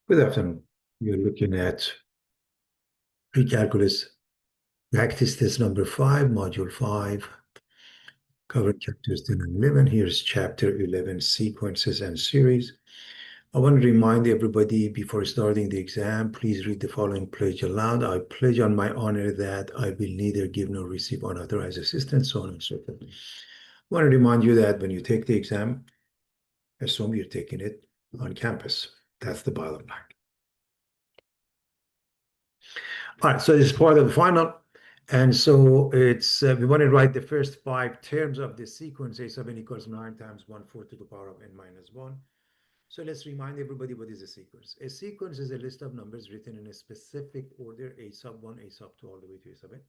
Good afternoon. You're looking at pre-calculus practice test number 5, module 5, covered chapters 10 and 11. Here's chapter 11, sequences and series. I want to remind everybody before starting the exam, please read the following pledge aloud. I pledge on my honor that I will neither give nor receive unauthorized assistance, so on and so forth. I want to remind you that when you take the exam, assume you're taking it on campus. That's the bottom line. All right, so this is part of the final. And so it's we want to write the first 5 terms of the sequence. A sub n equals 9 times 1/4 to the power of n minus 1. So let's remind everybody what is a sequence. A sequence is a list of numbers written in a specific order, a sub 1, a sub 2, all the way to a sub n.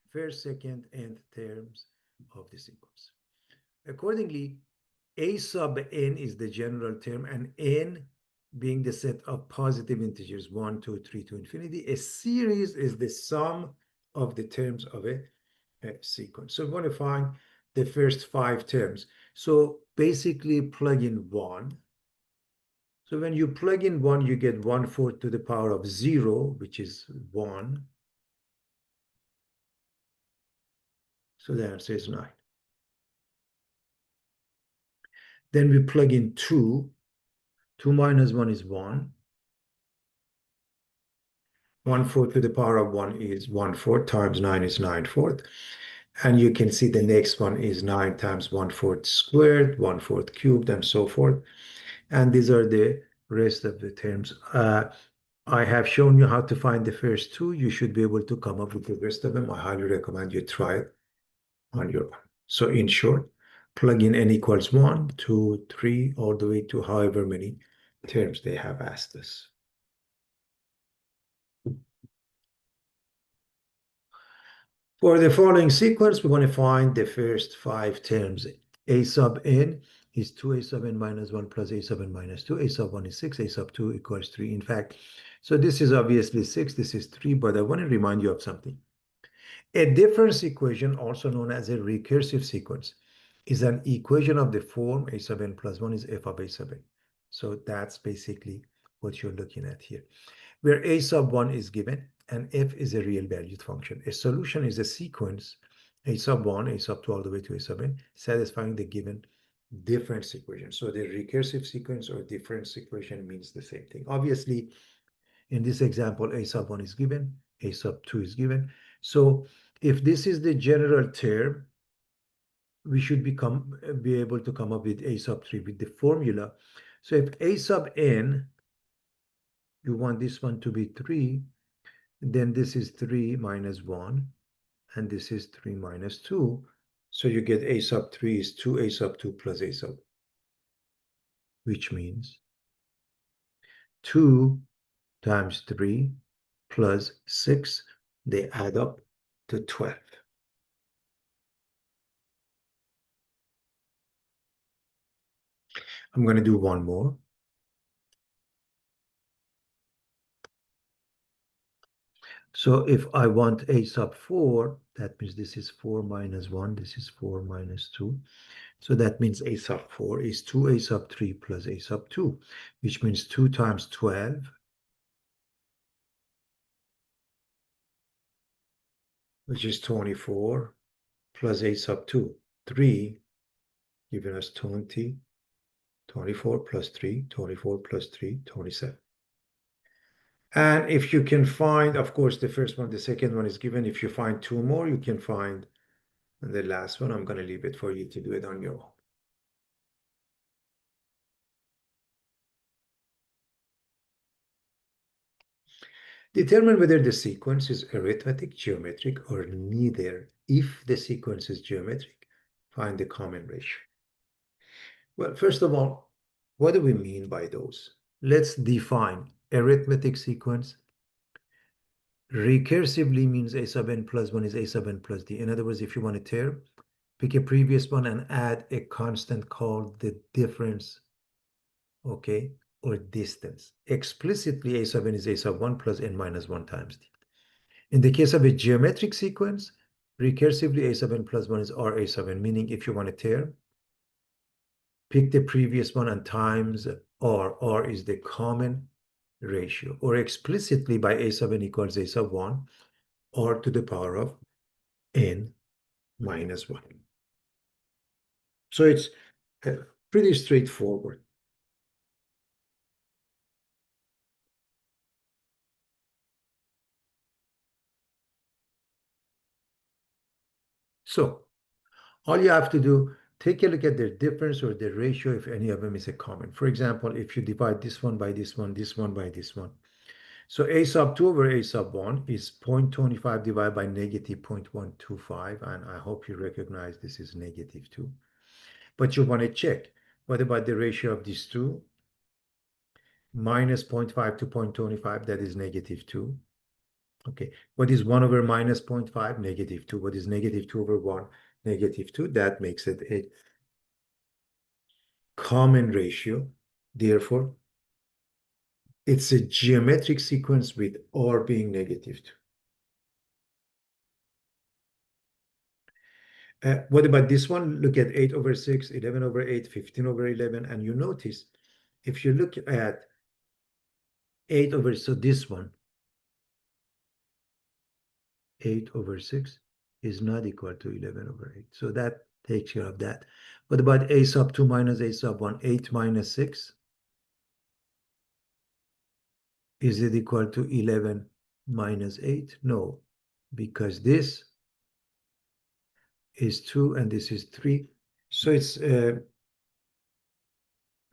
First, second, nth terms of the sequence. Accordingly, a sub n is the general term, and n being the set of positive integers 1, 2, 3 to infinity. A series is the sum of the terms of a sequence. So we want to find the first 5 terms. So basically plug in 1. So when you plug in 1, you get 1/4 to the power of 0, which is 1. So the answer is 9. Then we plug in 2. 2 minus 1 is 1. 1/4 to the power of 1 is 1/4 times 9 is 9/4. And you can see the next one is 9 times 1/4 squared, 1/4 cubed, and so forth. And these are the rest of the terms. I have shown you how to find the first 2. You should be able to come up with the rest of them. I highly recommend you try it on your own. So in short, plug in n equals 1, 2, 3, all the way to however many terms they have asked us. For the following sequence, we want to find the first 5 terms. A sub n is 2a sub n minus 1 plus a sub n minus 2. A sub 1 is 6. A sub 2 equals 3. In fact, so this is obviously 6. This is 3. But I want to remind you of something. A difference equation, also known as a recursive sequence, is an equation of the form a sub n plus 1 is f of a sub n. So that's basically what you're looking at here, where a sub 1 is given and f is a real valued function. A solution is a sequence, a sub 1, a sub 2, all the way to a sub n, satisfying the given difference equation. So the recursive sequence or difference equation means the same thing. Obviously, in this example, a sub 1 is given, a sub 2 is given. So if this is the general term, we should be able to come up with a sub 3 with the formula. So if a sub n, you want this one to be 3, then this is 3 minus 1, and this is 3 minus 2. So you get a sub 3 is 2a sub 2 plus a sub, which means 2 times 3 plus 6, they add up to 12. I'm going to do one more. So if I want a sub 4, that means this is 4 minus 1, this is 4 minus 2. So that means a sub 4 is 2a sub 3 plus a sub 2, which means 2 times 12, which is 24, plus a sub 2, 3, giving us 20, 24 plus 3, 24 plus 3, 27. And if you can find, of course, the first one, the second one is given. If you find 2 more, you can find the last one. I'm going to leave it for you to do it on your own. Determine whether the sequence is arithmetic, geometric, or neither. If the sequence is geometric, find the common ratio. Well, first of all, what do we mean by those? Let's define arithmetic sequence. Recursively means a sub n plus 1 is a sub n plus d. In other words, if you want a term, pick a previous one and add a constant called the difference, okay, or distance. Explicitly, a sub n is a sub 1 plus n minus 1 times d. In the case of a geometric sequence, recursively a sub n plus 1 is r a sub n, meaning if you want a term, pick the previous one and times r. R is the common ratio, or explicitly by a sub n equals a sub 1 or to the power of n minus 1. So it's pretty straightforward. So all you have to do, take a look at their difference or their ratio if any of them is a common. For example, if you divide this one by this one, this one by this one. So a sub 2 over a sub 1 is 0.25 divided by negative 0.125. And I hope you recognize this is negative 2. But you want to check, what about the ratio of these two? Minus 0.5 to 0.25, that is negative 2. Okay, what is 1 over minus 0.5? Negative 2. What is negative 2 over 1? Negative 2. That makes it a common ratio. Therefore, it's a geometric sequence with R being negative 2. What about this one? Look at 8 over 6, 11 over 8, 15 over 11. And you notice, if you look at 8 over, so this one, 8 over 6 is not equal to 11 over 8. So that takes care of that. What about a sub 2 minus a sub 1? 8 minus 6. Is it equal to 11 minus 8? No, because this is 2 and this is 3. So it's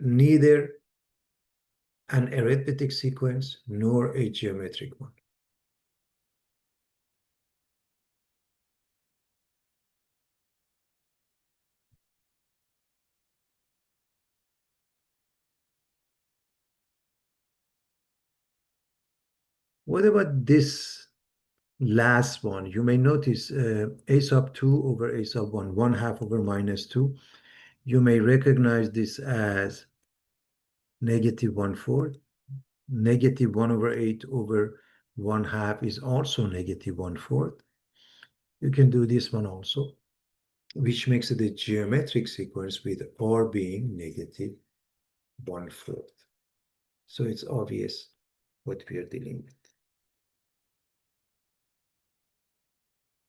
neither an arithmetic sequence nor a geometric one. What about this last one? You may notice a sub 2 over a sub 1, 1 half over minus 2. You may recognize this as negative 1/4. Negative 1 over 8 over 1 half is also negative 1/4. You can do this one also, which makes it a geometric sequence with R being negative 1/4. So it's obvious what we are dealing with.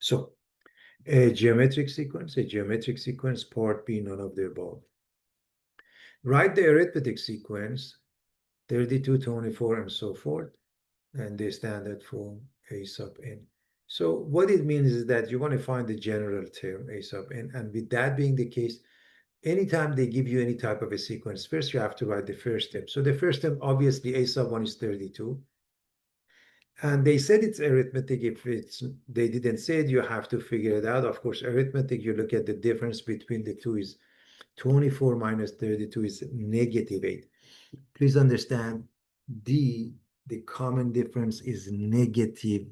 So a geometric sequence, part B, none of the above. Write the arithmetic sequence, 32, 24, and so forth, and the standard form A sub n. So what it means is that you want to find the general term A sub n, and with that being the case, anytime they give you any type of a sequence, first you have to write the first term. So the first term, obviously, a sub 1 is 32. And they said it's arithmetic. If they didn't say it, you have to figure it out. Of course, arithmetic, you look at the difference between the two is 24 minus 32 is negative 8. Please understand, the common difference is negative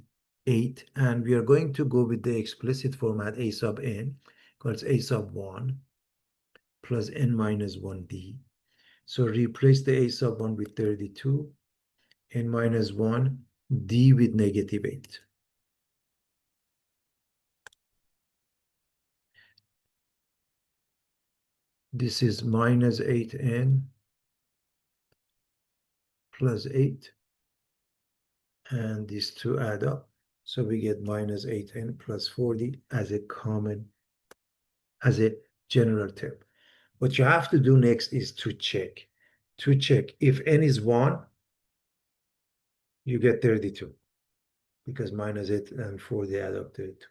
8. And we are going to go with the explicit format a sub n equals a sub 1 plus n minus 1d. So replace the a sub 1 with 32, n minus 1, d with negative 8. This is minus 8n plus 8. And these two add up. So we get minus 8n plus 40 as a common, as a general term. What you have to do next is to check. To check if n is 1, you get 32 because minus 8 and 40 add up 32.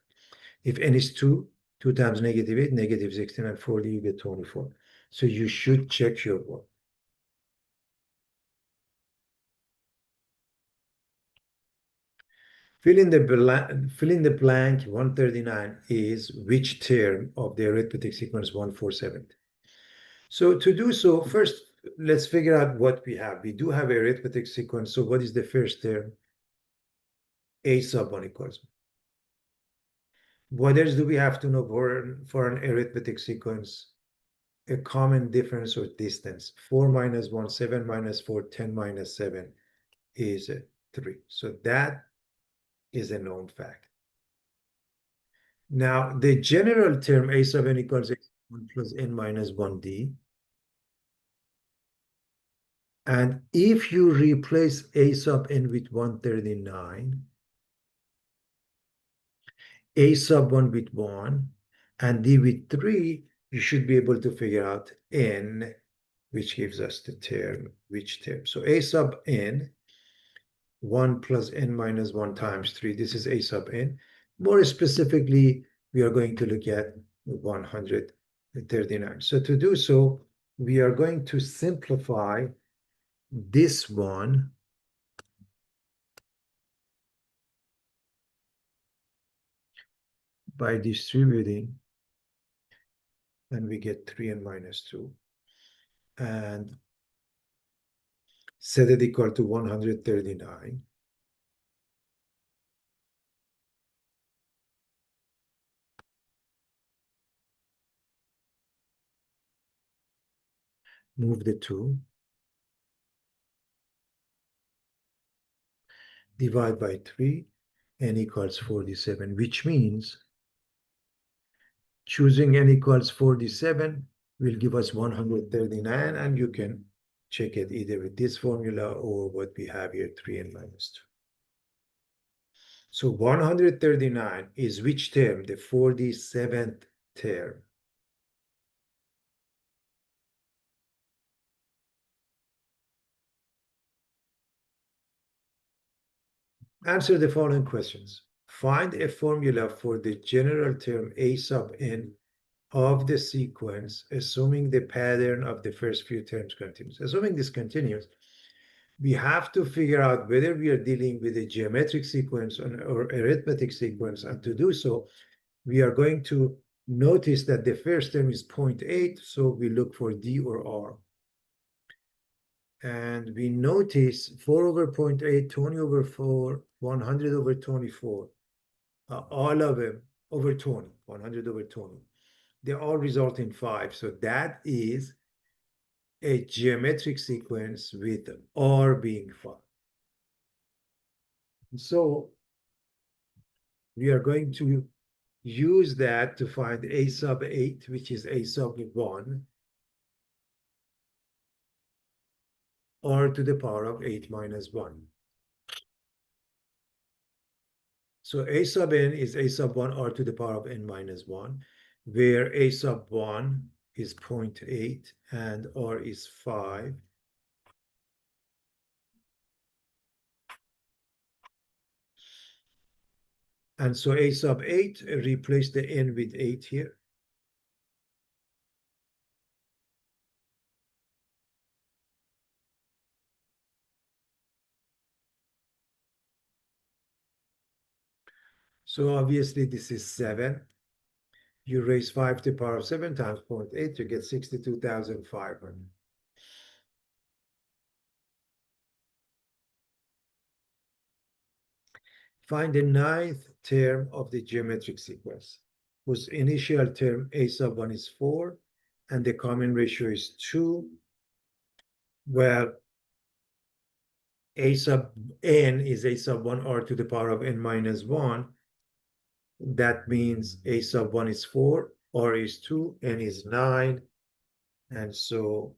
If n is 2, 2 times negative 8, negative 16 and 40, you get 24. So you should check your work. Fill in the blank 139 is which term of the arithmetic sequence 147. So to do so, first, let's figure out what we have. We do have arithmetic sequence. So what is the first term? A sub 1 equals. What else do we have to know for an arithmetic sequence? A common difference or distance. 4 minus 1, 7 minus 4, 10 minus 7 is 3. So that is a known fact. Now, the general term a sub n equals 1 plus n minus 1d And if you replace a sub n with 139, a sub 1 with 1, and d with 3, you should be able to figure out n, which gives us the term, which term. So a sub n, 1 plus n minus 1 times 3, this is a sub n. More specifically, we are going to look at 139. So to do so, we are going to simplify this one by distributing, and we get 3n minus 2. And set it equal to 139. Move the 2. Divide by 3. N equals 47, which means choosing n equals 47 will give us 139, and you can check it either with this formula or what we have here, 3n minus 2. So 139 is which term? The 47th term. Answer the following questions. Find a formula for the general term a sub n of the sequence, assuming the pattern of the first few terms continues. Assuming this continues, we have to figure out whether we are dealing with a geometric sequence or arithmetic sequence. And to do so, we are going to notice that the first term is 0.8, so we look for D or R. And we notice 4 over 0.8, 20 over 4, 100 over 24, all of them over 20, 100 over 20. They all result in 5. So that is a geometric sequence with R being 5. So we are going to use that to find a sub 8, which is a sub 1, r to the power of 8 minus 1. So a sub n is a sub 1 r to the power of n minus 1, where a sub 1 is 0.8 and r is 5. And so a sub 8, replace the n with 8 here. So obviously this is 7. You raise 5 to the power of 7 times 0.8, you get 62,500. Find the ninth term of the geometric sequence, whose initial term a sub 1 is 4, and the common ratio is 2, where a sub n is a sub 1 r to the power of n minus 1. That means a sub 1 is 4, r is 2, n is 9. And so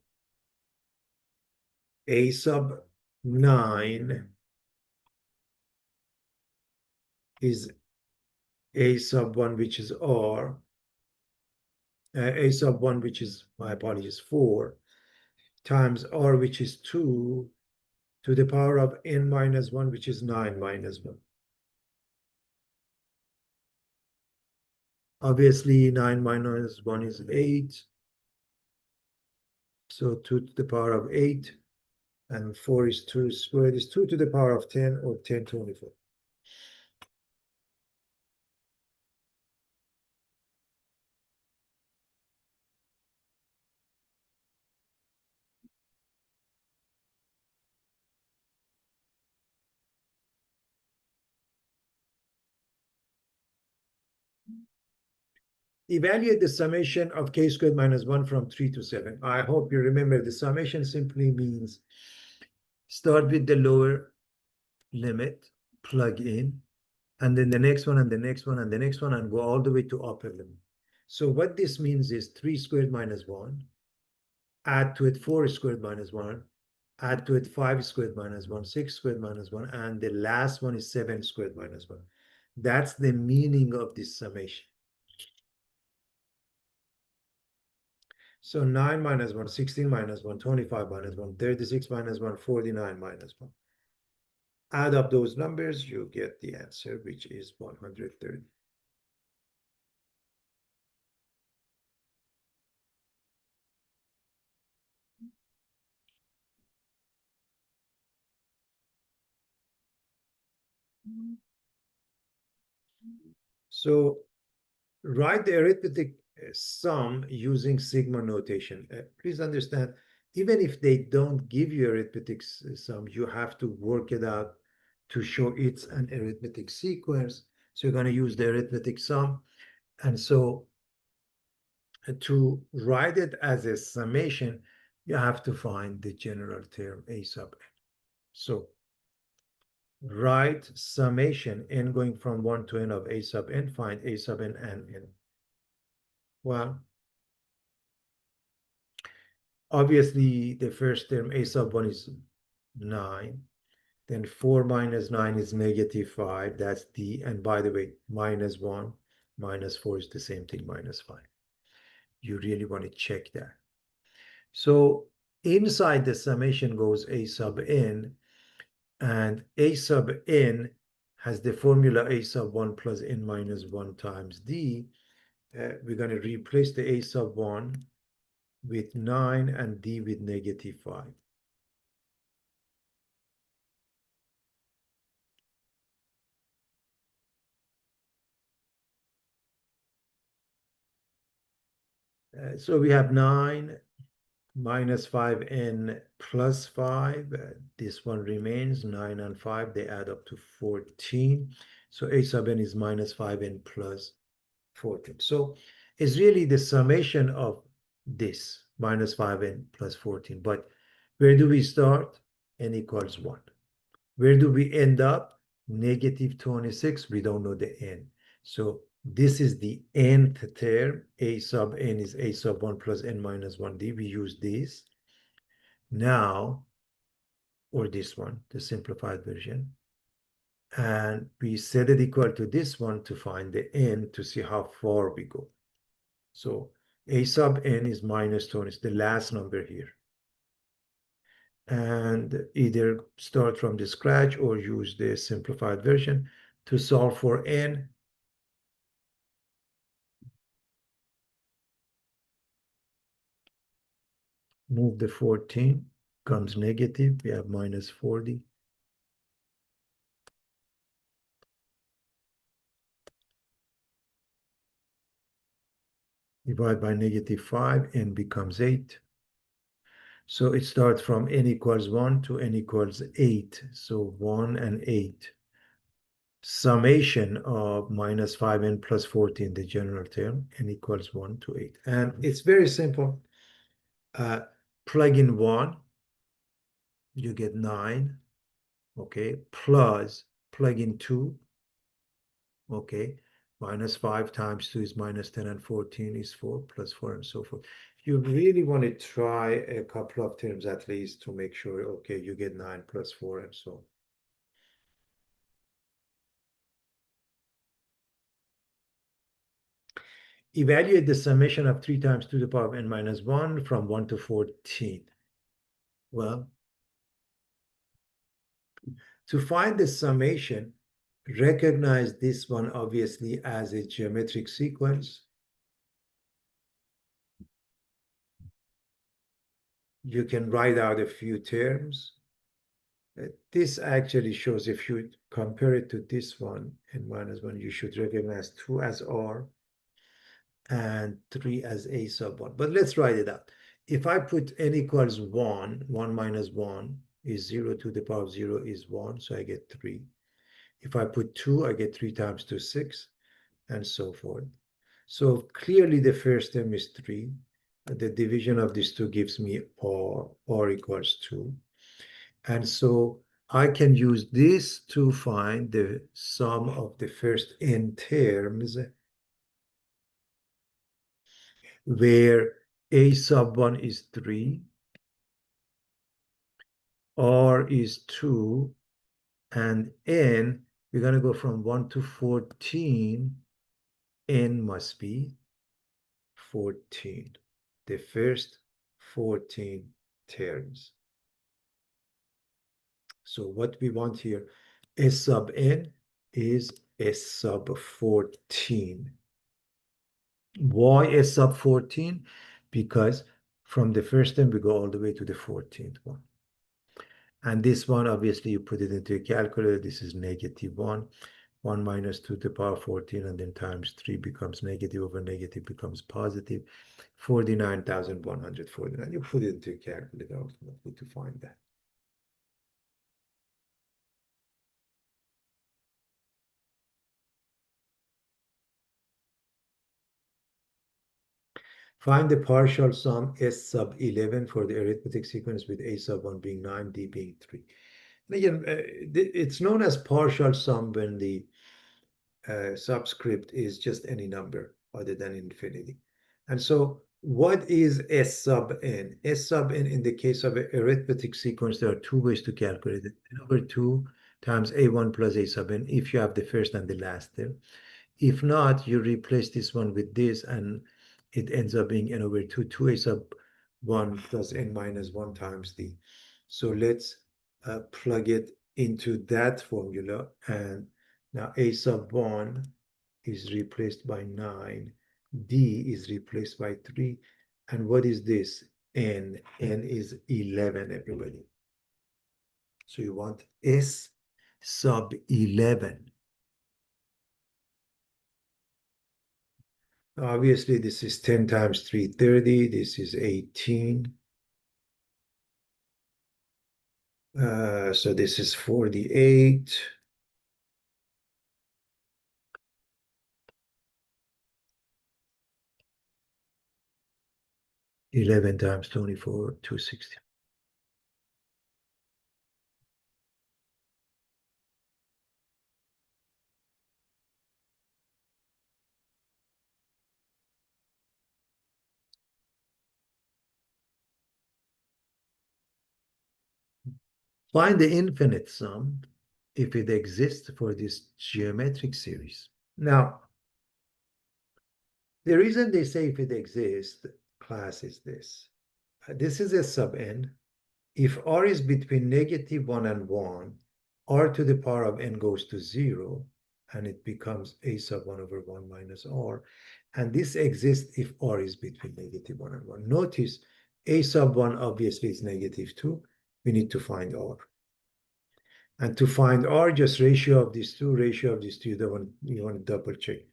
a sub 9 is a sub 1, which is r, a sub 1, which is, my apologies, 4, times r, which is 2, to the power of n minus 1, which is 9 minus 1. Obviously, 9 minus 1 is 8. So 2 to the power of 8, and 4 is 2 squared is 2 to the power of 10, or 10^24. Evaluate the summation of k squared minus 1 from 3 to 7. I hope you remember the summation simply means start with the lower limit, plug in, and then the next one, and the next one, and the next one, and go all the way to upper limit. So what this means is 3 squared minus 1, add to it 4 squared minus 1, Add to it 5 squared minus 1, 6 squared minus 1, and the last one is 7 squared minus 1. That's the meaning of this summation. So 9 minus 1, 16 minus 1, 25 minus 1, 36 minus 1, 49 minus 1. Add up those numbers, you get the answer, which is 130. So write the arithmetic sum using sigma notation. Please understand, even if they don't give you arithmetic sum, you have to work it out to show it's an arithmetic sequence. So you're going to use the arithmetic sum. And so to write it as a summation, you have to find the general term a sub n. So write summation n going from 1 to n of a sub n, find a sub n and n. Well, obviously the first term a sub 1 is 9. Then 4 minus 9 is negative 5. That's d. And by the way, minus 1 minus 4 is the same thing, minus 5. You really want to check that. So inside the summation goes a sub n, and a sub n has the formula a sub 1 plus n minus 1 times d. We're going to replace the a sub 1 with 9 and d with negative 5. So we have 9 minus 5n plus 5. This one remains. 9 and 5, they add up to 14. So a sub n is minus 5n plus 14. So it's really the summation of this, minus 5n plus 14. But where do we start? N equals 1. Where do we end up? Negative 26. We don't know the n. So this is the nth term. A sub n is a sub 1 plus n minus 1d. We use this. Now, or this one, the simplified version. And we set it equal to this one to find the n to see how far we go. So a sub n is minus 20, it's the last number here. And either start from the scratch or use the simplified version to solve for n. Move the 14, comes negative, we have minus 40. Divide by negative 5, n becomes 8. So it starts from n equals 1 to n equals 8. So 1 and 8. Summation of minus 5n plus 14, the general term, n equals 1 to 8. And it's very simple. Plug in 1, you get 9, okay, plus plug in 2, okay, minus 5 times 2 is minus 10 and 14 is 4, plus 4 and so forth. You really want to try a couple of terms at least to make sure, okay, you get 9 plus 4 and so on. Evaluate the summation of 3 times 2 to the power of n minus 1 from 1 to 14. Well, to find the summation, recognize this one obviously as a geometric sequence. You can write out a few terms. This actually shows, if you compare it to this one, n minus 1, you should recognize 2 as r and 3 as a sub 1. But let's write it out. If I put n equals 1, 1 minus 1 is 0 to the power of 0 is 1, so I get 3. If I put 2, I get 3 times 2, 6, and so forth. So clearly the first term is 3. The division of these two gives me r equals 2. And so I can use this to find the sum of the first n terms, where a sub 1 is 3, R is 2, and N, we're going to go from 1 to 14. N must be 14. The first 14 terms. So what we want here, S sub N is S sub 14. Why S sub 14? Because from the first term, we go all the way to the 14th one. And this one, obviously, you put it into a calculator. This is -1. 1 minus 2 to the power 14, and then times 3 becomes negative over negative becomes positive. 49,149. You put it into a calculator ultimately to find that. Find the partial sum S sub 11 for the arithmetic sequence with A sub 1 being 9, D being 3. And again, it's known as partial sum when the subscript is just any number other than infinity. And so what is S sub n? S sub n, in the case of an arithmetic sequence, there are two ways to calculate it. Number 2 times a1 plus a sub n if you have the first and the last term. If not, you replace this one with this, and it ends up being n over 2, 2a sub 1 plus n minus 1 times d. So let's plug it into that formula, and now a sub 1 is replaced by 9, d is replaced by 3, and what is this? N. N is 11, everybody. So you want S sub 11. Obviously, this is 10 times 330. This is 18. So this is 48. 11 times 24, 260. Find the infinite sum if it exists for this geometric series. Now, the reason they say if it exists, class, is this. This is a sub n. If r is between -1 and 1, r to the power of n goes to 0, and it becomes a sub 1 over 1 minus r. And this exists if r is between -1 and 1. Notice a sub 1 obviously is -2. We need to find r. And to find r, just ratio of these two, you want to double check.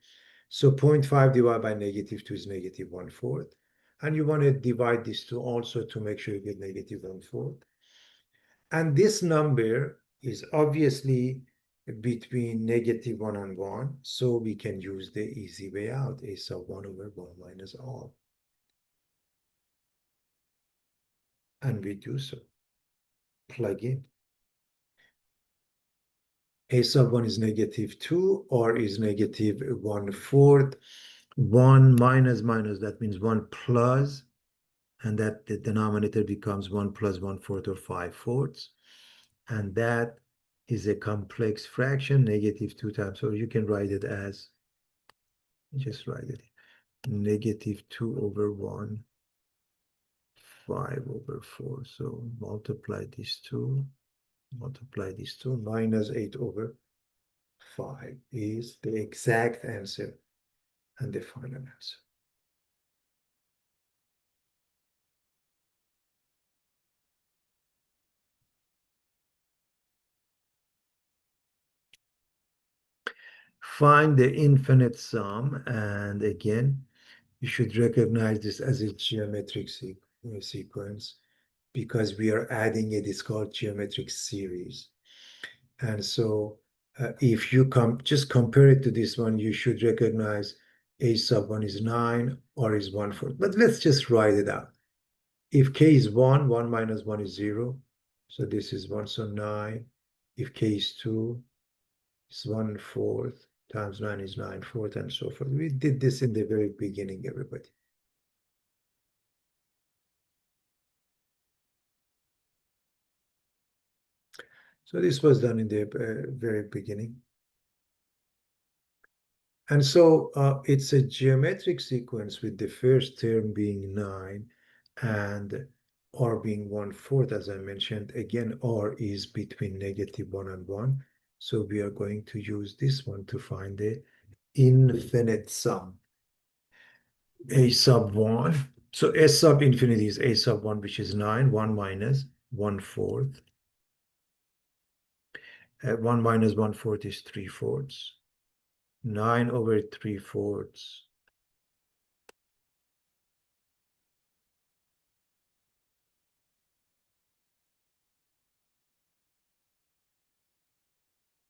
So 0.5 divided by -2 is -1/4. And you want to divide these two also to make sure you get -1/4. And this number is obviously between -1 and 1, so we can use the easy way out, a sub 1 over 1 minus r. And we do so. Plug in. A sub 1 is -2, r is -1/4. 1 minus minus, that means 1 plus, and that the denominator becomes 1 plus 1/4 or 5/4. And that is a complex fraction, -2 times, or you can write it as, just write it, -2 over 1, 5 over 4. So multiply these two, minus 8 over 5 is the exact answer and the final answer. Find the infinite sum, and again, you should recognize this as a geometric sequence because we are adding it. It's called geometric series. And so if you just compare it to this one, you should recognize a sub 1 is 9, r is 1/4. But let's just write it out. If k is 1, 1 minus 1 is 0. So this is 1, so 9. If k is 2, it's 1/4 times 9 is 9/4, and so forth. We did this in the very beginning, everybody. So this was done in the very beginning. And so it's a geometric sequence with the first term being 9 and r being 1/4, as I mentioned. Again, r is between -1 and 1. So we are going to use this one to find the infinite sum. A sub 1. So S sub infinity is A sub 1, which is 9. 1 minus 1/4. 1 minus 1/4 is 3/4. 9 over 3/4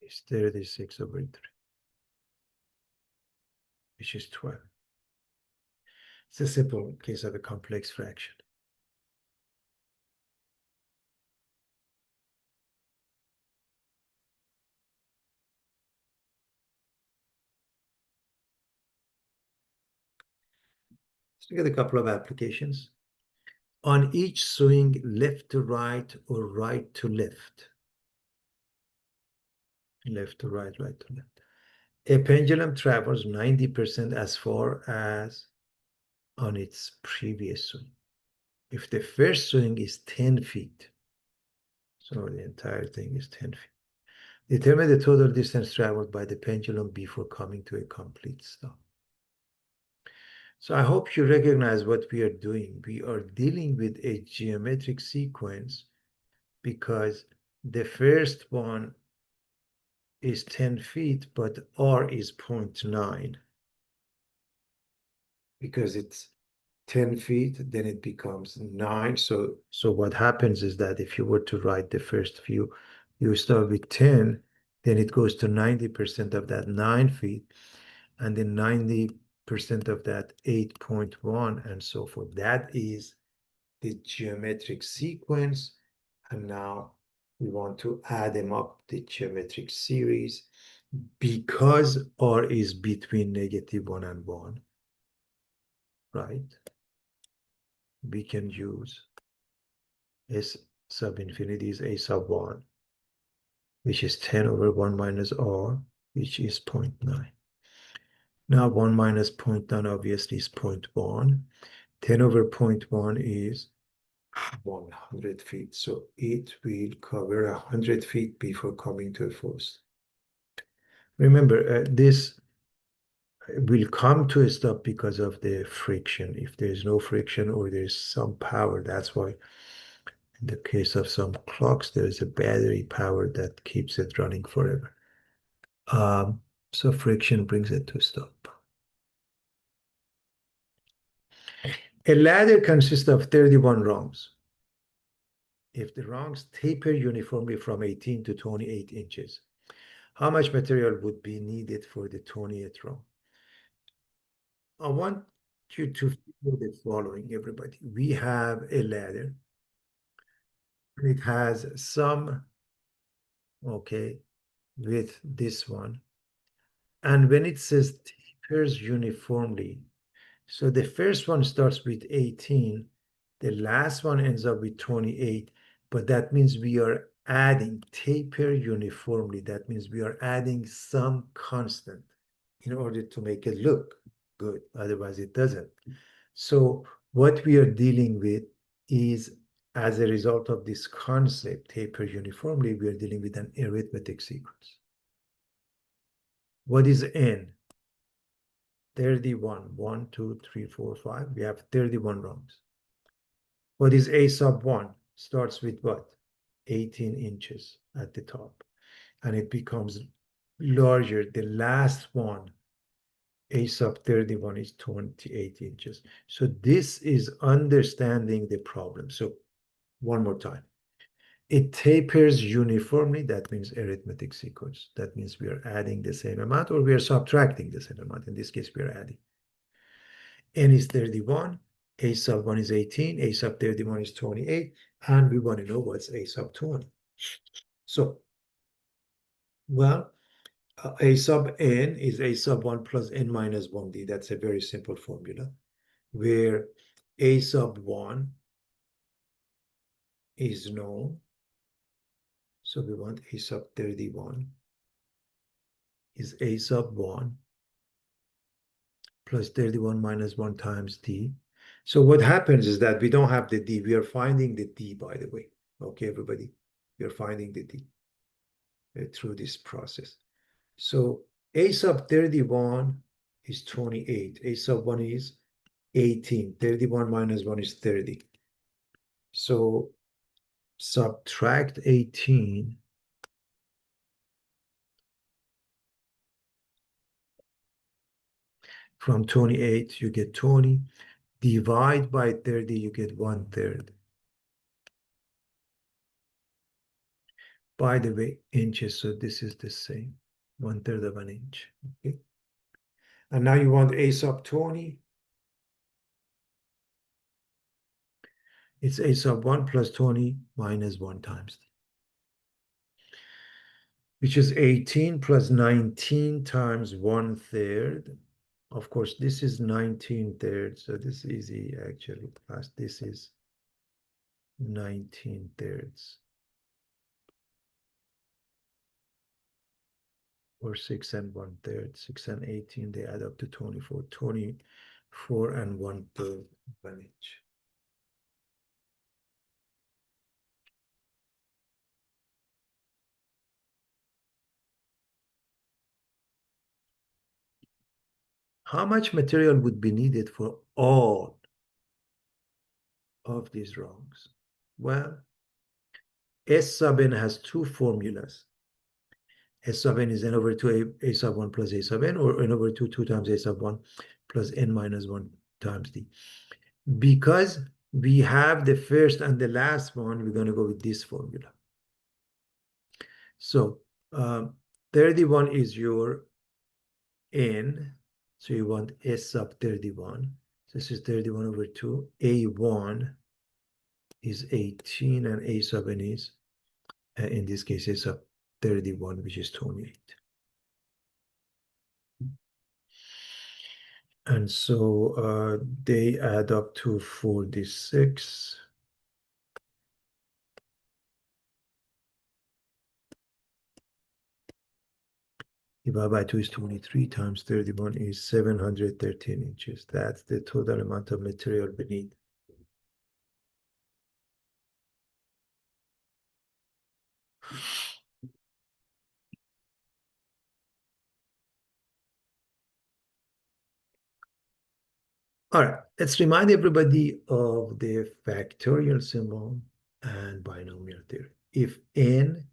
is 36 over 3, which is 12. It's a simple case of a complex fraction. Let's look at a couple of applications. On each swing, left to right or right to left. Left to right, right to left. A pendulum travels 90% as far as on its previous swing. If the first swing is 10 feet, so the entire thing is 10 feet. Determine the total distance traveled by the pendulum before coming to a complete stop. So I hope you recognize what we are doing. We are dealing with a geometric sequence because the first one is 10 feet, but r is 0.9. Because it's 10 feet, then it becomes 9. So what happens is that if you were to write the first few, you start with 10, then it goes to 90% of that 9 feet, and then 90% of that 8.1, and so forth. That is the geometric sequence. And now we want to add them up, the geometric series, because r is between -1 and 1, right? We can use S sub infinity is A sub 1, which is 10 over 1 minus r, which is 0.9. Now 1 minus 0.9 obviously is 0.1. 10 over 0.1 is 100 feet. So it will cover 100 feet before coming to a force. Remember, this will come to a stop because of the friction. If there's no friction or there's some power, that's why in the case of some clocks, there is a battery power that keeps it running forever. So friction brings it to a stop. A ladder consists of 31 rungs. If the rungs taper uniformly from 18 to 28 inches, how much material would be needed for the 20th rung? I want you to feel the following, everybody. We have a ladder. It has some, okay, with this one. And when it says tapers uniformly, so the first one starts with 18, the last one ends up with 28, but that means we are adding taper uniformly. That means we are adding some constant in order to make it look good. Otherwise, it doesn't. So what we are dealing with is, as a result of this concept, taper uniformly, we are dealing with an arithmetic sequence. What is n? 31. 1, 2, 3, 4, 5. We have 31 rungs. What is a sub 1? Starts with what? 18 inches at the top. And it becomes larger. The last one, a sub 31, is 28 inches. So this is understanding the problem. So one more time. It tapers uniformly. That means arithmetic sequence. That means we are adding the same amount or we are subtracting the same amount. In this case, we are adding. N is 31, A sub 1 is 18, A sub 31 is 28, and we want to know what's A sub 20. So, well, A sub N is A sub 1 plus N minus 1D. That's a very simple formula, where A sub 1 is known. So we want a sub 31 is a sub 1 plus 31 minus 1 times d. So what happens is that we don't have the d. We are finding the d, by the way. Okay, everybody? We are finding the d through this process. So a sub 31 is 28. A sub 1 is 18. 31 minus 1 is 30. So subtract 18 from 28, you get 20. Divide by 30, you get 1/3. By the way, inches, so this is the same, 1/3 of an inch. Okay. And now you want a sub 20. It's a sub 1 plus 20 minus 1 times d, which is 18 plus 19 times 1/3. Of course, this is 19/3, so this is easy actually. Plus this is 19/3. Or 6 and 1/3. 6 and 18, they add up to 24. 24 and 1/3 of an inch. How much material would be needed for all of these rungs? Well, S sub n has two formulas. S sub n is n over 2 a sub 1 plus a sub n, or n over 2, 2 times a sub 1 plus n minus 1 times d. Because we have the first and the last one, we're going to go with this formula. So 31 is your n, so you want S sub 31. So this is 31 over 2. A1 is 18, and A sub n is, in this case, A sub 31, which is 28. And so they add up to 46. Divided by 2 is 23, times 31 is 713 inches. That's the total amount of material we need. All right, let's remind everybody of the factorial symbol and binomial theory. If n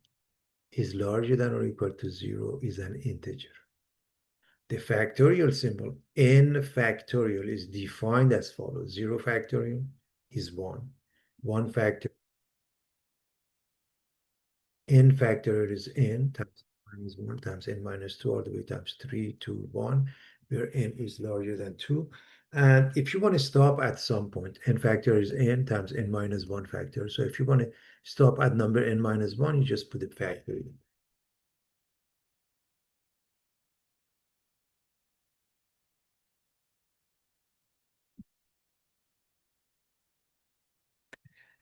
is larger than or equal to 0 is an integer. The factorial symbol, n factorial, is defined as follows. 0 factorial is 1. 1 factorial, n factorial is n times minus 1 times n minus 2 all the way times 3 to 1, where n is larger than 2. And if you want to stop at some point, n factorial is n times n minus 1 factorial. So if you want to stop at number n minus 1, you just put a factorial.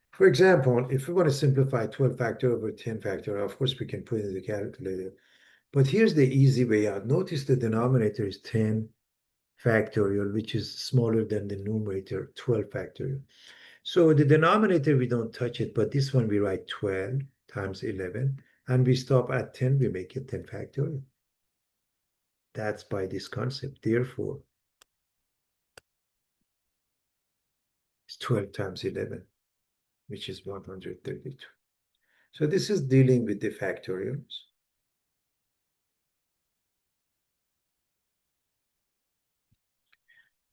For example, if we want to simplify 12 factorial over 10 factorial, of course, we can put it in the calculator. But here's the easy way out. Notice the denominator is 10 factorial, which is smaller than the numerator, 12 factorial. So the denominator, we don't touch it, but this one we write 12 times 11, and we stop at 10, we make it 10 factorial. That's by this concept. Therefore, it's 12 times 11, which is 132. So this is dealing with the factorials.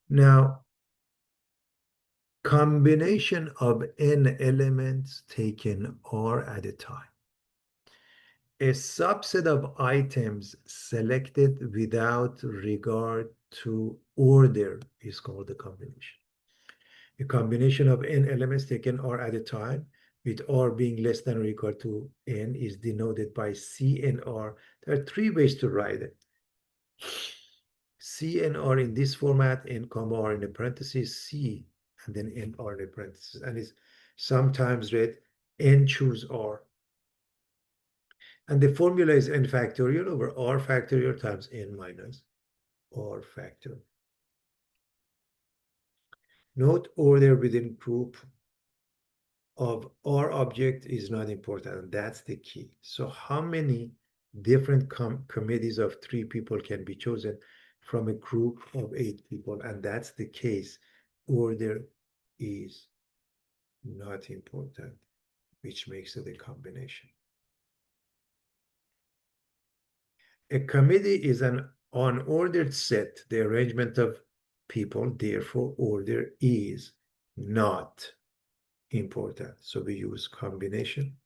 Now, combination of n elements taken R at a time. A subset of items selected without regard to order is called a combination. A combination of n elements taken R at a time, with R being less than or equal to n, is denoted by C and R. There are three ways to write it. C and R in this format, n comma R in the parentheses, C and then n R in the parentheses, and is sometimes read n choose R. And the formula is n factorial over r factorial times n minus r factorial. Note order within group of R object is not important, and that's the key. So how many different committees of 3 people can be chosen from a group of 8 people? And that's the case. Order is not important, which makes it a combination. A committee is an unordered set, the arrangement of people, therefore order is not important. So we use combination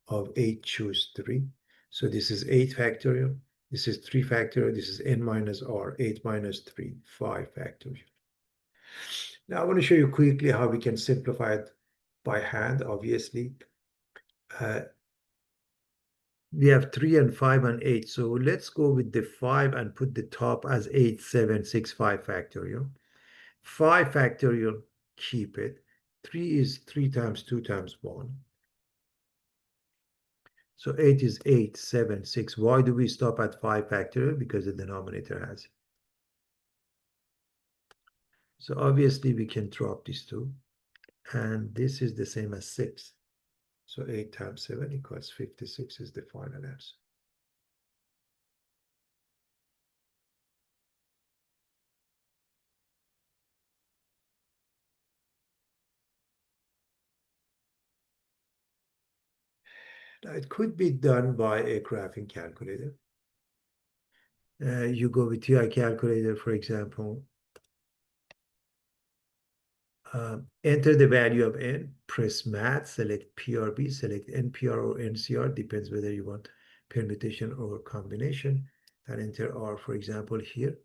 of 8, choose 3. So this is 8 factorial, this is 3 factorial, this is n minus r, 8 minus 3, 5 factorial. Now I want to show you quickly how we can simplify it by hand, obviously. We have 3 and 5 and 8. So let's go with the 5 and put the top as 8, 7, 6, 5 factorial. 5 factorial, keep it. 3 is 3 times 2 times 1. So 8 is 8, 7, 6. Why do we stop at 5 factorial? Because the denominator has it. So obviously we can drop these two. And this is the same as 6. So 8 times 7 equals 56 is the final answer. Now it could be done by a graphing calculator. You go with TI calculator, for example. Enter the value of n, press math, select PRB, select NPR or NCR, depends whether you want permutation or combination, and enter R, for example, here.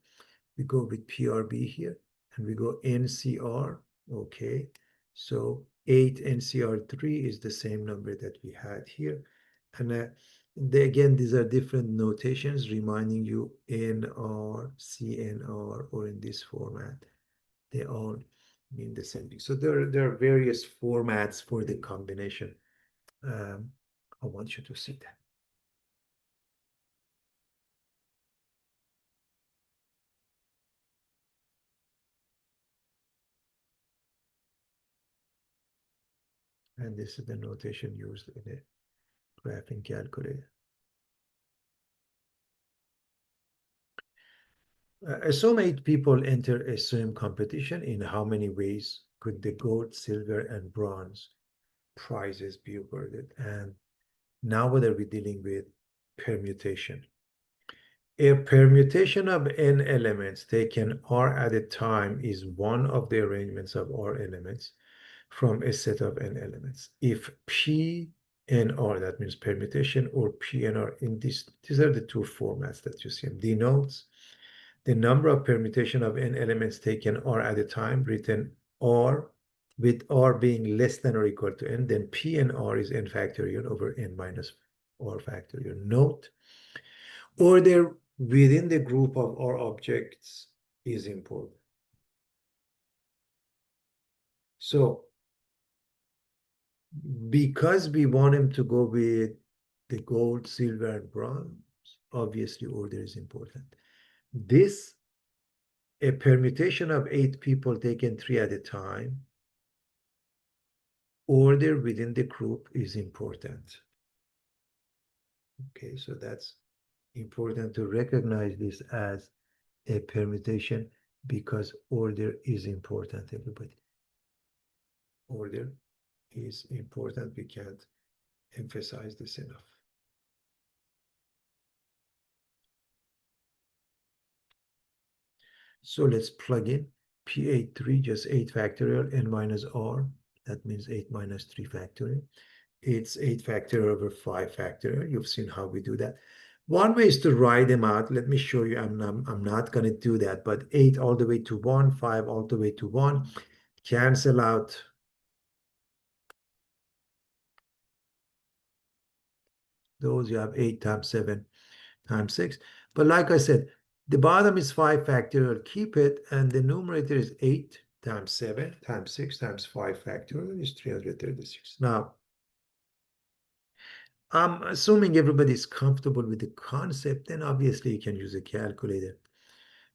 We go with PRB here, and we go NCR, okay. So 8 NCR3 is the same number that we had here. And again, these are different notations reminding you NR, CNR, or in this format. They all mean the same thing. So there are various formats for the combination. I want you to see that. And this is the notation used in a graphing calculator. Assume 8 people enter a swim competition. In how many ways could the gold, silver, and bronze prizes be awarded? And now what are we dealing with? Permutation. A permutation of n elements taken r at a time is one of the arrangements of r elements from a set of n elements. If p and r, that means permutation, or p and r, in these are the two formats that you see, denotes the number of permutation of n elements taken r at a time, written r with r being less than or equal to n, then p and r is n factorial over n minus r factorial. Note, order within the group of r objects is important. So because we want him to go with the gold, silver, and bronze, obviously order is important. This, a permutation of 8 people taken 3 at a time, order within the group is important. Okay, so that's important to recognize this as a permutation because order is important, everybody. Order is important. We can't emphasize this enough. So let's plug in P83, just 8 factorial, n minus r. That means 8 minus 3 factorial. It's 8 factorial over 5 factorial. You've seen how we do that. One way is to write them out. Let me show you. I'm not going to do that, but 8 all the way to 1, 5 all the way to 1. Cancel out. Those you have 8 times 7 times 6. But like I said, the bottom is 5 factorial. Keep it. And the numerator is 8 times 7 times 6 times 5 factorial is 336. Now, I'm assuming everybody's comfortable with the concept, then obviously you can use a calculator.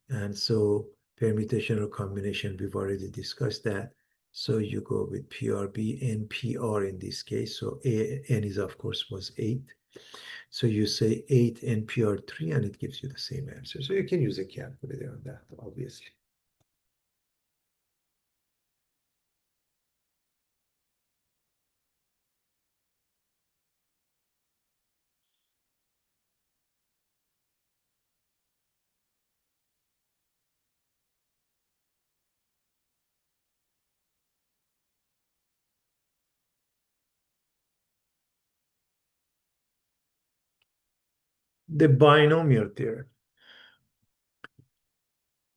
And so permutation or combination, we've already discussed that. So you go with PRB and PR in this case. So N is, of course, was 8. So you say 8 NPR3 and it gives you the same answer. So you can use a calculator on that, obviously. The binomial theorem,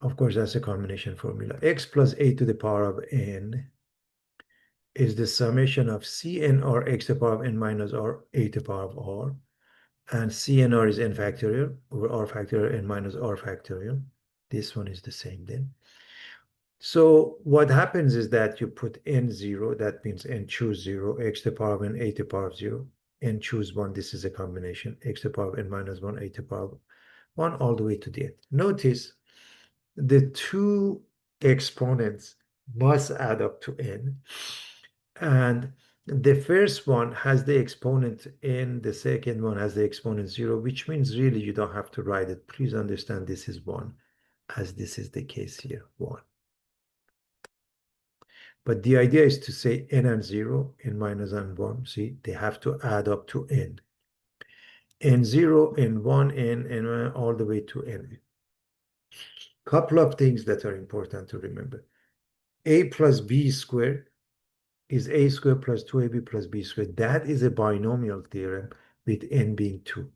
of course, that's a combination formula. X plus a to the power of n is the summation of Cn or x to the power of n minus r a to the power of r. And CNR is n factorial over r factorial n minus r factorial. This one is the same then. So what happens is that you put n0, that means n choose 0, x to the power of n, a to the power of 0, n choose 1, this is a combination, x to the power of n minus 1, a to the power of 1, all the way to the end. Notice the two exponents must add up to n, and the first one has the exponent n, the second one has the exponent 0, which means really you don't have to write it. Please understand this is 1, as this is the case here, 1. But the idea is to say n and 0, n minus n 1, see, they have to add up to n. N0, N1, N, all the way to n. Couple of things that are important to remember. A plus B squared is a squared plus 2ab plus b squared. That is a binomial theorem with n being 2.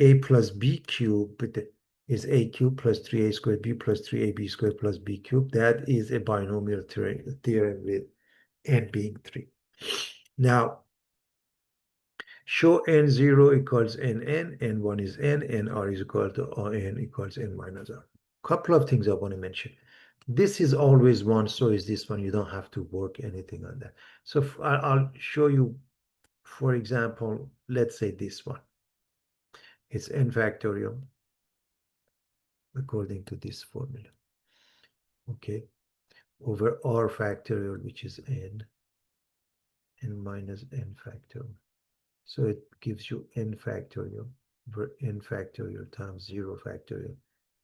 A plus b cubed is a cubed plus 3a squared b plus 3ab squared plus b cubed. That is a binomial theorem with n being 3. Now, show n0 equals nn, n1 is n, nr is equal to n equals n minus r. Couple of things I want to mention. This is always 1, so is this one. You don't have to work anything on that. So I'll show you, for example, let's say this one. It's n factorial according to this formula. Okay, over r factorial, which is n minus n factorial. So it gives you n factorial over n factorial times 0 factorial,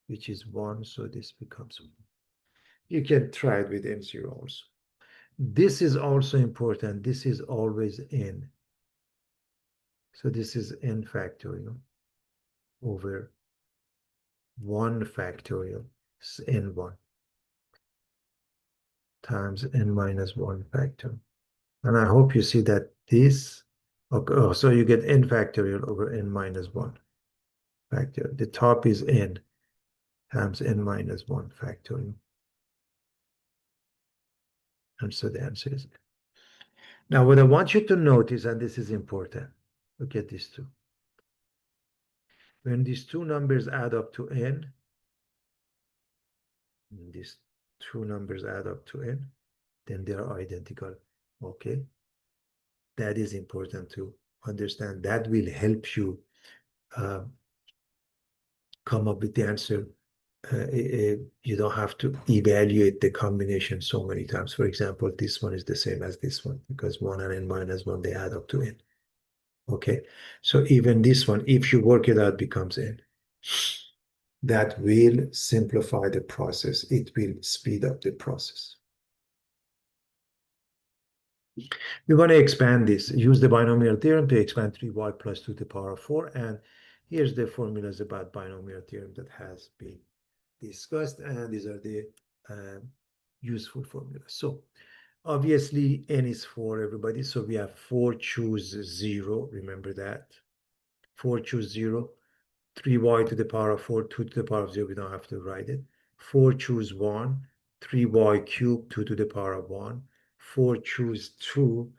which is 1, so this becomes 1. You can try it with n0 also. This is also important. This is always n. So this is n factorial over 1 factorial, n1, times n minus 1 factorial. And I hope you see that this, okay, oh, so you get n factorial over n minus 1 factorial. The top is n times n minus 1 factorial. And so the answer is n. Now, what I want you to notice, and this is important, look at these two. When these two numbers add up to n, these two numbers add up to n, then they are identical. Okay? That is important to understand. That will help you come up with the answer. You don't have to evaluate the combination so many times. For example, this one is the same as this one because 1 and n minus 1, they add up to n. Okay, so even this one, if you work it out, becomes n. That will simplify the process. It will speed up the process. We want to expand this. Use the binomial theorem to expand 3y plus 2 to the power of 4. And here's the formulas about binomial theorem that has been discussed. And these are the useful formulas. So obviously, n is 4, everybody. So we have 4 choose 0. Remember that. 4 choose 0. 3y to the power of 4, 2 to the power of 0. We don't have to write it. 4 choose 1. 3y cubed, 2 to the power of 1. 4 choose 2.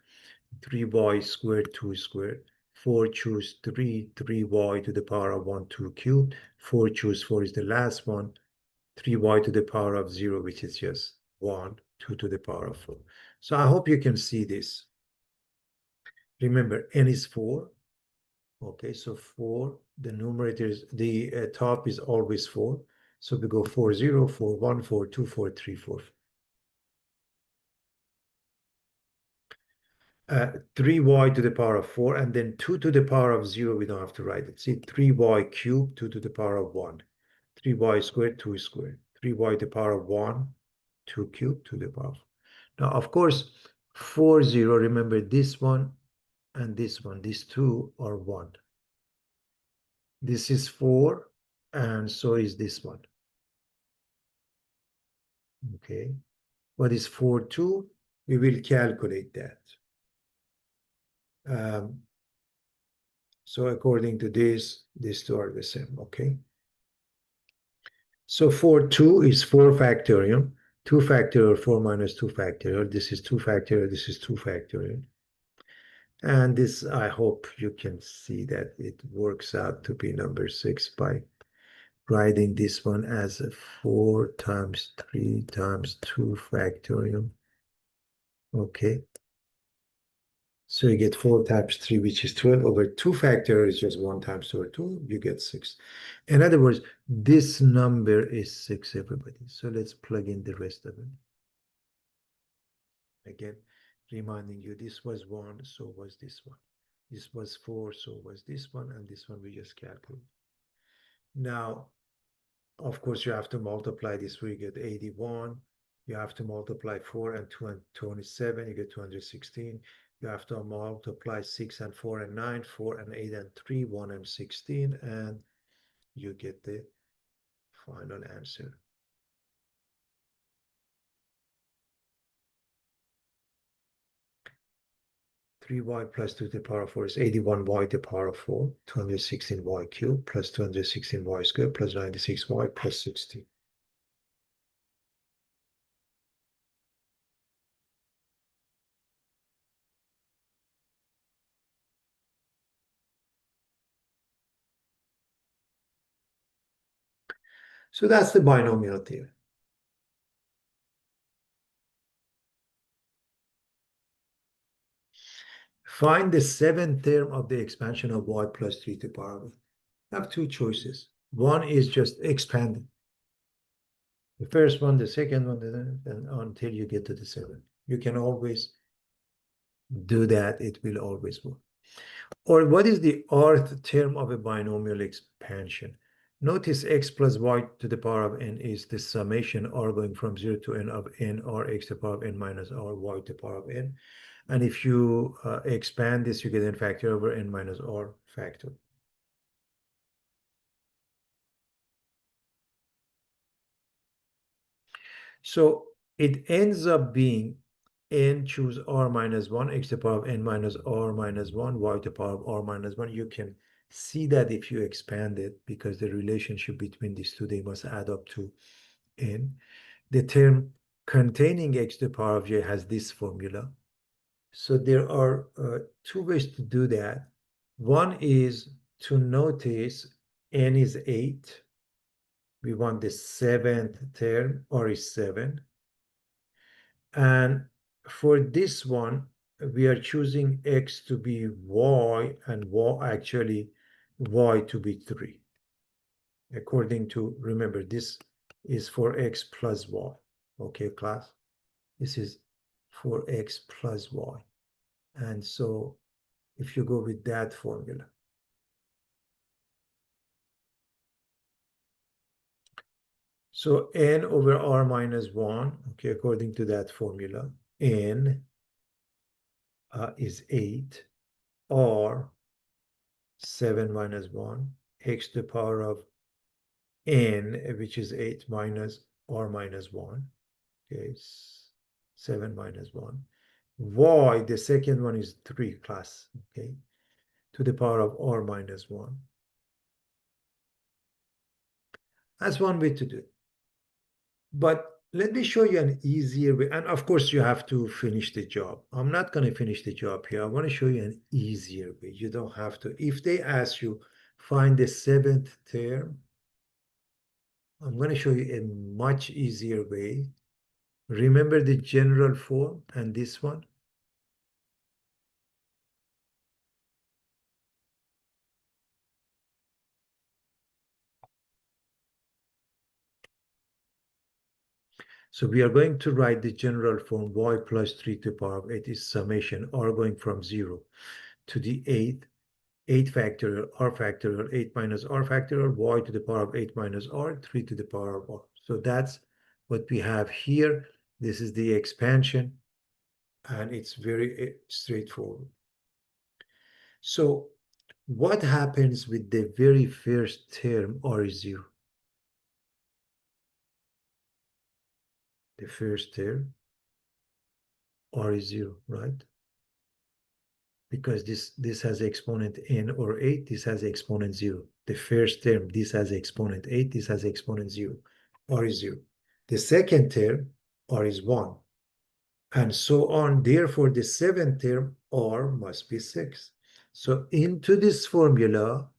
3y squared, 2 squared. 4 choose 3. 3y to the power of 1, 2 cubed. 4 choose 4 is the last one. 3y to the power of 0, which is just 1, 2 to the power of 4. So I hope you can see this. Remember, n is 4. Okay, so 4, the numerator is, the top is always 4. So we go 4, 0, 4, 1, 4, 2, 4, 3, 4. 3y to the power of 4, and then 2 to the power of 0, we don't have to write it. See, 3y cubed, 2 to the power of 1. 3y squared, 2 squared. 3y to the power of 1, 2 cubed to the power of. Now, of course, 4, 0, remember this one and this one. These two are 1. This is 4, and so is this one. Okay. What is 4, 2? We will calculate that. So according to this, these two are the same, okay? So 4, 2 is 4 factorial. 2 factorial, 4 minus 2 factorial. This is 2 factorial, this is 2 factorial. And this, I hope you can see that it works out to be number 6 by writing this one as a 4 times 3 times 2 factorial. Okay. So you get 4 times 3, which is 12 over 2 factorial is just 1 times 2 over 2. You get 6. In other words, this number is 6, everybody. So let's plug in the rest of it. Again, reminding you, this was 1, so was this one. This was 4, so was this one, and this one we just calculate. Now, of course, you have to multiply this, we get 81. You have to multiply 4 and 2 and 27, you get 216. You have to multiply 6 and 4 and 9, 4 and 8 and 3, 1 and 16, and you get the final answer. Three y plus 2 to the power of 4 is 81y to the power of 4, 216y cubed plus 216y squared plus 96y plus 16. So that's the binomial theorem. Find the seventh term of the expansion of y plus 3 to the power of. You have two choices. One is just expanding. The first one, the second one, and until you get to the seventh. You can always do that. It will always work. Or what is the rth term of a binomial expansion? Notice x plus y to the power of n is the summation r going from 0 to n of n r x to the power of n minus r y to the power of n. And if you expand this, you get n factor over n minus r factor. So it ends up being n choose r minus 1, x to the power of n minus r minus 1, y to the power of r minus 1. You can see that if you expand it, because the relationship between these two, they must add up to n. The term containing x to the power of j has this formula. So there are two ways to do that. One is to notice n is 8. We want the seventh term, r is 7. And for this one, we are choosing x to be y and actually y to be 3. According to, remember, this is for x plus y. Okay, class? This is for x plus y. And so if you go with that formula. So n over r minus 1, okay, according to that formula, n is 8, r 7 minus 1, x to the power of n, which is 8 minus r minus 1, okay, 7 minus 1. Y, the second one is 3 class, okay, to the power of r minus 1. That's one way to do it. But let me show you an easier way. And of course, you have to finish the job. I'm not going to finish the job here. I want to show you an easier way. You don't have to. If they ask you, find the seventh term, I'm going to show you a much easier way. Remember the general form and this one? So we are going to write the general form y plus 3 to the power of 8 is summation r going from 0 to the 8 factorial, r factorial, 8 minus r factorial, y to the power of 8 minus r, 3 to the power of r. So that's what we have here. This is the expansion, and it's very straightforward. So what happens with the very first term, r is 0? The first term, r is 0, right? Because this has exponent n or 8, this has exponent 0. The first term, this has exponent 8, this has exponent 0. R is 0. The second term, R is 1. And so on. Therefore, the seventh term, R must be 6. So into this formula,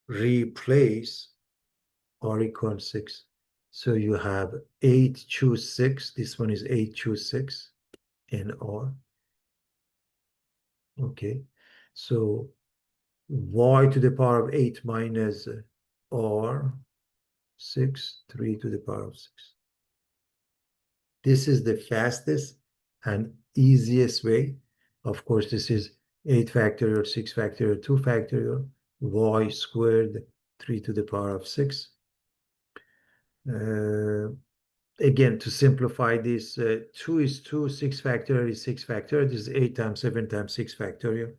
replace R equals 6. So you have 8 choose 6. This one is 8 choose 6 in R. Okay. So y to the power of 8 minus r 6, 3 to the power of 6. This is the fastest and easiest way. Of course, this is 8 factorial, 6 factorial, 2 factorial, y squared 3 to the power of 6. Again, to simplify this, 2 is 2, 6 factorial is 6 factorial. This is 8 times 7 times 6 factorial.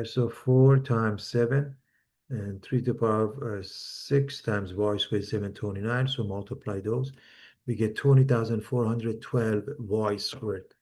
So 4 times 7 and 3 to the power of 6 times y squared 729. So multiply those. We get 20,412 y squared.